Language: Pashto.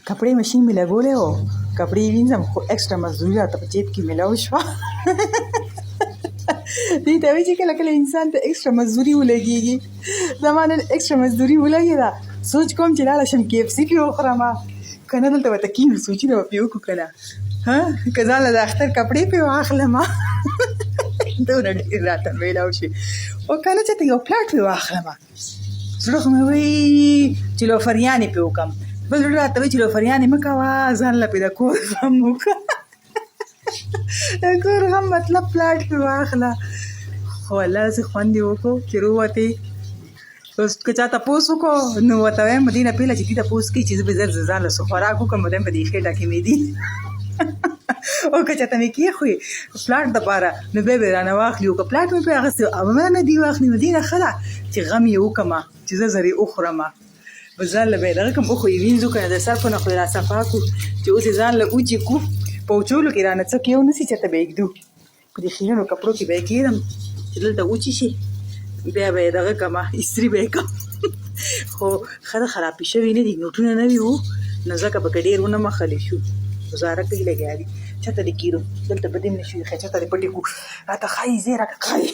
کپړې ماشین مې لګولی و کپړې وینځم خو اکسټرا مزدوري راته په جیب کې میلاو شوه دې ته وایي چې کله کله انسان ته اکسټرا مزدوري ولګېږي زما نن اکسټرا مزدوري ولګېده سوچ کوم چې لاړه شم KFC پې وخورم که نه دلته به کېنو سوچونه به پې وکړو که نه که ځان له د اختر کپړې پې واخلم دونه ډېر راته میلاو شي او که نه چېرته یو پلاټ پې واخلم زړه خو مې وایي چې لوفریانې پې وکړم بل زړه راته وایي چې لوفریانې مه کوه ځان له پې د کور غم وکړه د کور غم مطلب پلاټ پې واخله خو الله داسې خوند یې وکړو چې رووتې اوس که چا تپوس وکړو نو ورته وایم دې نه پهله چې دې تپوس کوي چې زه به زر ځان له څه خوراک وکړم نو دویم په دې خېټه کې مې دي او که چاته مې کېښوي پلاټ دپاره نو بیا به یې رانه واخلي او که پلاټ مې پرې اخیستی او ما نه دي واخلي نو دې نه ښه ده چې غم یې وکړم چې زه زر یې وخورم په ځان له به یې دغه کړم اوخو یې وینځو که نه د سر په نه خو یې را صفا کړو چې اوس یې ځان له اوچې کړو په وچولو کې رانه څه کېو نه شي چېرته به یې ږدو په دې خیرنو کپړو کې به یې کېږدم چې دلته وچې شي بیا به یې دغه کړمه استري به یې کړم خو ښه ده خرابې شوي نه دي نوټونه نوي وو نو ځکه پکې ډېر ونه مښلی شو ګزاره کوي لګیا دي چېرته دې کېږدو دلته به دې هم نه شو ایښی چېرته دې پټې کړو راته ښایي ځای راته ښایي